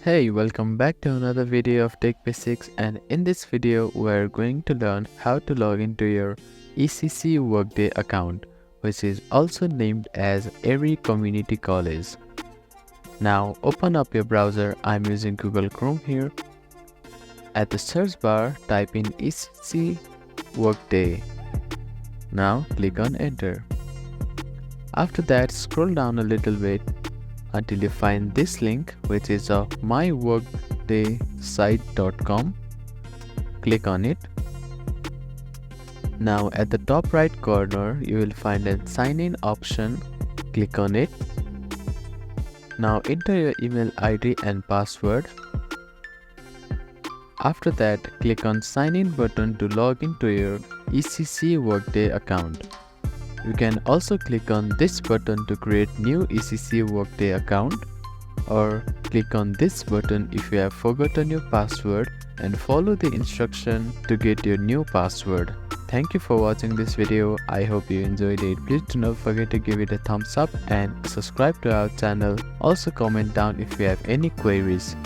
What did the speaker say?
Hey, welcome back to another video of Tech Basics, and in this video we're going to learn how to log into your ECC Workday account, which is also named as Erie Community College. Now open up your browser. I'm using Google Chrome here. At the search bar, type in ECC Workday. Now click on enter. After that, scroll down a little bit until you find this link, which is myworkdaysite.com. Click on it. Now at the top right corner you will find a sign in option. Click on it. Now enter your email ID and password. After that, click on sign in button to log into your ECC Workday account. You can also click on this button to create new ECC Workday account, or click on this button if you have forgotten your password and follow the instruction to get your new password. Thank you for watching this video. I hope you enjoyed it. Please do not forget to give it a thumbs up and subscribe to our channel. Also comment down if you have any queries.